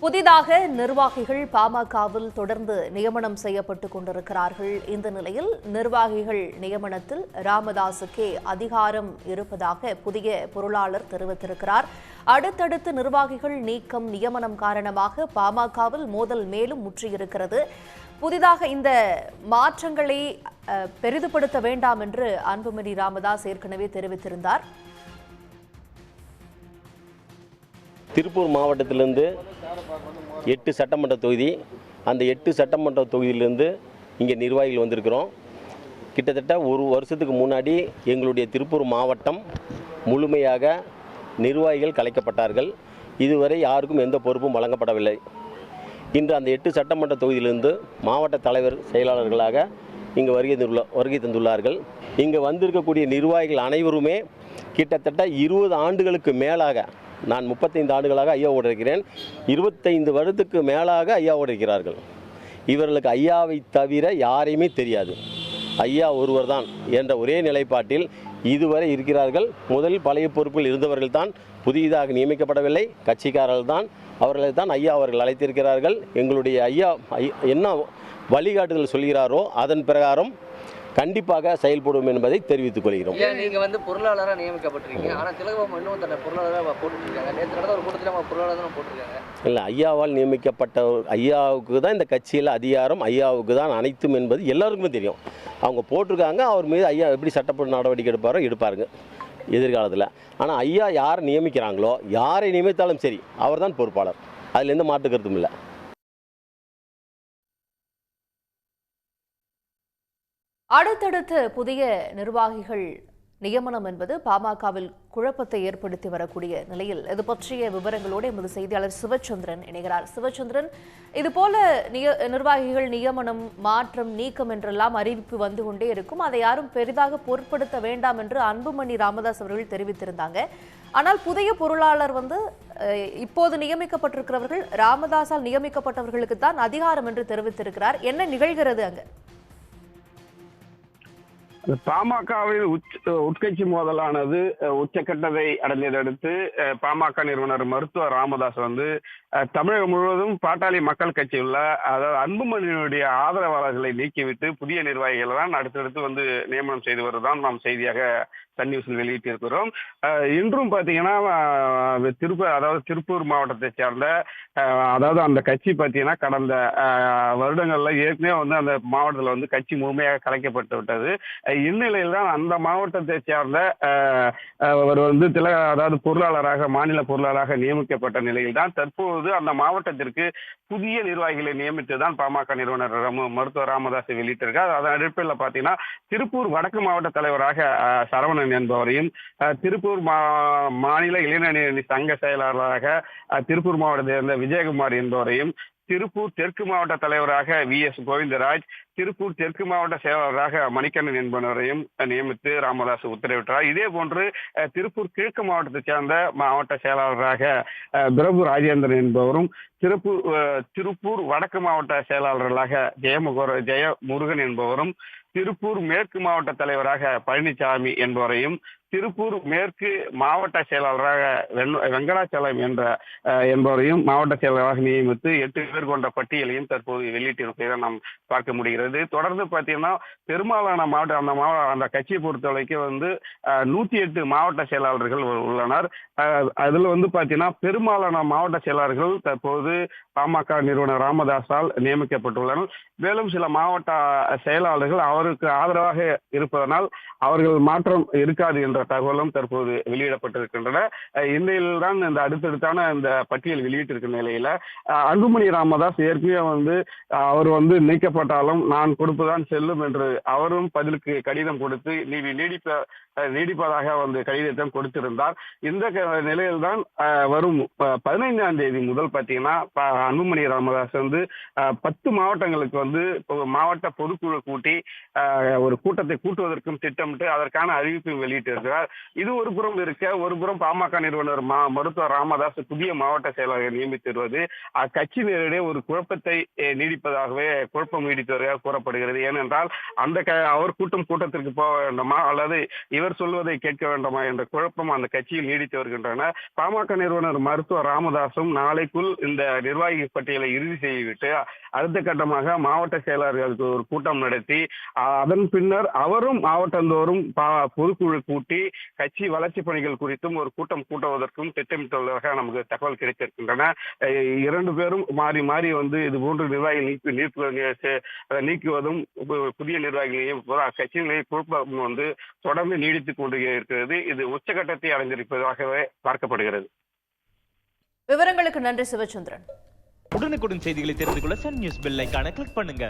புதிதாக நிர்வாகிகள் பாமகவில் தொடர்ந்து நியமனம் செய்யப்பட்டுக் கொண்டிருக்கிறார்கள். இந்த நிலையில் நிர்வாகிகள் நியமனத்தில் ராமதாசுக்கே அதிகாரம் இருப்பதாக புதிய பொருளாளர் தெரிவித்திருக்கிறார். அடுத்தடுத்து நிர்வாகிகள் நீக்கம் நியமனம் காரணமாக பாமகவில் மோதல் மேலும் முற்றியிருக்கிறது. புதிதாக இந்த மாற்றங்களை பெரிதுபடுத்த வேண்டாம் என்று அன்புமணி ராமதாஸ் ஏற்கனவே தெரிவித்திருந்தார். திருப்பூர் மாவட்டத்திலிருந்து 8 சட்டமன்ற தொகுதி, அந்த 8 சட்டமன்ற தொகுதியிலிருந்து இங்கே நிர்வாகிகள் வந்திருக்கிறோம். கிட்டத்தட்ட ஒரு வருஷத்துக்கு முன்னாடி எங்களுடைய திருப்பூர் மாவட்டம் முழுமையாக நிர்வாகிகள் கலைக்கப்பட்டார்கள். இதுவரை யாருக்கும் எந்த பொறுப்பும் வழங்கப்படவில்லை. இன்று அந்த 8 சட்டமன்ற தொகுதியிலிருந்து மாவட்ட தலைவர் செயலாளர்களாக இங்கு வருகை தந்துள்ளார்கள். இங்கு வந்திருக்கக்கூடிய நிர்வாகிகள் அனைவருமே கிட்டத்தட்ட 20 ஆண்டுகளுக்கு மேலாக, நான் 35 ஆண்டுகளாக ஐயாவோடு இருக்கிறேன், 25 வருடத்துக்கு மேலாக ஐயாவோடு இருக்கிறார்கள். இவர்களுக்கு ஐயாவை தவிர யாரையுமே தெரியாது. ஐயா ஒருவர் தான் என்ற ஒரே நிலைப்பாட்டில் இதுவரை இருக்கிறார்கள். முதலில் பழைய பொறுப்பில் இருந்தவர்கள் தான், புதிதாக நியமிக்கப்படவில்லை. கட்சிக்காரர்கள் தான், அவர்களை தான் ஐயா அவர்கள் அழைத்திருக்கிறார்கள். எங்களுடைய ஐயா என்ன வழிகாட்டுதல் சொல்கிறாரோ அதன் பிரகாரம் கண்டிப்பாக செயல்படும் என்பதை தெரிவித்துக் கொள்கிறோம். நீங்க வந்து பொருளாளராக நியமிக்கப்பட்டிருக்கீங்க, ஆனா திலகபாபு இன்னும் தன்னை பொருளாளராக போட்டுருக்காங்க. நேற்று நடந்த ஒரு கூட்டத்தில் பொருளாளராக போட்டிருக்காங்க. இல்லை, ஐயாவால் நியமிக்கப்பட்ட ஐயாவுக்கு தான் இந்த கட்சியில் அதிகாரம், ஐயாவுக்கு தான் அனைத்தும் என்பது எல்லாருக்குமே தெரியும். அவங்க போட்டிருக்காங்க. அவர் மீது ஐயா எப்படி சட்டப்படி நடவடிக்கை எடுப்பாருங்க எதிர்காலத்தில். ஆனால் ஐயா யாரை நியமிக்கிறாங்களோ, யாரை நியமித்தாலும் சரி, அவர் தான் பொறுப்பாளர். அதில் எந்த மாற்று கருத்தும் இல்லை. அடுத்தடுத்து புதிய நிர்வாகிகள் நியமனம் என்பது பாமகவில் குழப்பத்தை ஏற்படுத்தி வரக்கூடிய நிலையில் இது பற்றிய விவரங்களோடு எமது செய்தியாளர் சிவச்சந்திரன் இணைகிறார். சிவச்சந்திரன், இதுபோல நிர்வாகிகள் நியமனம், மாற்றம், நீக்கம் என்றெல்லாம் அறிவிப்பு வந்து கொண்டே இருக்கும். அதை யாரும் பெரிதாக பொருட்படுத்த வேண்டாம் என்று அன்புமணி ராமதாஸ் அவர்கள் தெரிவித்திருந்தாங்க. ஆனால் புதிய பொருளாளர் இப்போது நியமிக்கப்பட்டிருக்கிறவர்கள் ராமதாஸால் நியமிக்கப்பட்டவர்களுக்கு தான் அதிகாரம் என்று தெரிவித்திருக்கிறார். என்ன நிகழ்கிறது அங்கு? பாமகவின் உட்கட்சி மோதலானது உச்சக்கட்டத்தை அடைந்ததையடுத்து பாமக நிறுவனர் மருத்துவர் ராமதாஸ் தமிழகம் முழுவதும் பாட்டாளி மக்கள் கட்சி உள்ள, அதாவது அன்புமணியினுடைய ஆதரவாளர்களை நீக்கிவிட்டு புதிய நிர்வாகிகள் தான் அடுத்தடுத்து நியமனம் செய்து வருவதுதான் நாம் செய்தியாக சன் நியூஸில் வெளியிட்டிருக்கிறோம். இன்றும் பார்த்தீங்கன்னா திருப்பூர் மாவட்டத்தை சேர்ந்த, அதாவது அந்த கட்சி பார்த்தீங்கன்னா கடந்த வருடங்கள்ல ஏற்கனவே அந்த மாவட்டத்தில் கட்சி முழுமையாக கலைக்கப்பட்டு விட்டது. இந்நிலையில் தான் அந்த மாவட்டத்தை சேர்ந்த அவர் அதாவது பொருளாளராக, மாநில பொருளாளராக நியமிக்கப்பட்ட நிலையில் தான் தற்போது அந்த மாவட்டத்திற்கு புதிய நிர்வாகிகளை நியமித்து தான் பாமக நிறுவனர் மருத்துவர் ராமதாஸ் வெளியிட்டிருக்கார். அதன் அடிப்படையில் பார்த்தீங்கன்னா திருப்பூர் வடக்கு மாவட்ட தலைவராக சரவணன் என்பவரையும், திருப்பூர் மாநில இளைஞரணி சங்க செயலாளராக திருப்பூர் மாவட்டத்தை சேர்ந்த விஜயகுமார் என்பவரையும், திருப்பூர் தெற்கு மாவட்ட தலைவராக VS கோவிந்தராஜ், திருப்பூர் தெற்கு மாவட்ட செயலாளராக மணிகண்டன் என்பவரையும் நியமித்து ராமதாஸ் உத்தரவிட்டார். இதே போன்று திருப்பூர் கிழக்கு மாவட்டத்தை சேர்ந்த மாவட்ட செயலாளராக பிரபு ராஜேந்திரன் என்பவரும், திருப்பூர் வடக்கு மாவட்ட செயலாளர்களாக ஜெயமுருகன் என்பவரும், திருப்பூர் மேற்கு மாவட்ட தலைவராக பழனிசாமி என்பவரையும், திருப்பூர் மேற்கு மாவட்ட செயலாளராக வெங்கடாச்சலம் என்பவரையும் மாவட்ட செயலாளராக நியமித்து 8 பேர் கொண்ட பட்டியலையும் தற்போது வெளியிட்டிருப்பதை நாம் பார்க்க முடிகிறது. தொடர்ந்து பார்த்தீங்கன்னா பெரும்பாலான அந்த கட்சியை பொறுத்தவரைக்கும் 108 மாவட்ட செயலாளர்கள் உள்ளனர். அதுல பார்த்தீங்கன்னா பெரும்பாலான மாவட்ட செயலாளர்கள் தற்போது பாமக நிறுவனர் ராமதாஸால் நியமிக்கப்பட்டுள்ளனர். மேலும் சில மாவட்ட செயலாளர்கள் அவருக்கு ஆதரவாக இருப்பதனால் அவர்கள் மாற்றம் இருக்காது என்ற தகவலும் தற்போது வெளியிடப்பட்டிருக்கின்றன. இந்நிலையில்தான் இந்த அடுத்தடுத்தான இந்த பட்டியல் வெளியிட்டிருக்கிற நிலையில அன்புமணி ராமதாஸ் ஏற்கனவே அவர் நீக்கப்பட்டாலும் நான் கொடுப்புதான் செல்லும் என்று அவரும் பதிலுக்கு கடிதம் கொடுத்து நீடிப்பதாக கடிதத்தை கொடுத்திருந்தார். இந்த நிலையில்தான் வரும் 15ஆம் தேதி முதல் பார்த்தீங்கன்னா அன்புமணி ராமதாஸ் 10 மாவட்டங்களுக்கு மாவட்ட பொதுக்குழு கூட்டி ஒரு கூட்டத்தை கூட்டுவதற்கும் திட்டமிட்டு அதற்கான அறிவிப்பு வெளியிட்டிருக்கிறார். வருகிறார். இது ஒரு புறம் இருக்க, ஒரு புறம் பாமக நிறுவனர் மருத்துவர் ராமதாஸ் புதிய மாவட்ட செயலாளரை நியமித்திருவது கட்சியினரிடையே ஒரு குழப்பத்தை நீடிப்பதாகவே குழப்பம் நீடித்தவர்கள் கூறப்படுகிறது. ஏனென்றால் அவர் கூட்டத்திற்கு போக வேண்டுமா அல்லது இவர் சொல்வதை கேட்க வேண்டுமா என்ற குழப்பம் அந்த கட்சியில் நீடித்து வருகின்றன. பாமக நிறுவனர் மருத்துவர் ராமதாசும் நாளைக்குள் இந்த நிர்வாகி பட்டியலை இறுதி செய்துவிட்டு அடுத்த கட்டமாக மாவட்ட செயலாளர்களுக்கு ஒரு கூட்டம் நடத்தி அதன் பின்னர் அவரும் மாவட்டந்தோறும் பொதுக்குழு கூட்டி கட்சி வளர்ச்சி பணிகள் குறித்தும் ஒரு கூட்டம் கூட்டுவதற்கும் திட்டமிட்டுள்ளதாக நமக்கு தகவல் கிடைத்திருக்கின்றன. இரண்டு பேரும் மாறி மாறி இது போன்ற நிர்வாகிகள் நீக்குவதும் புதிய நிர்வாகிகளையும் கட்சியிலே குழப்பம் தொடர்ந்து நீடித்துக் கொண்டு இருக்கிறது. இது உச்சகட்டத்தை அடைந்திருப்பதாகவே பார்க்கப்படுகிறது. விவரங்களுக்கு நன்றி சிவச்சந்திரன். உடனுக்குடன் செய்திகளை தெரிந்து கொள்ள சன் நியூஸ் பெல் ஐகானை கிளிக் பண்ணுங்க.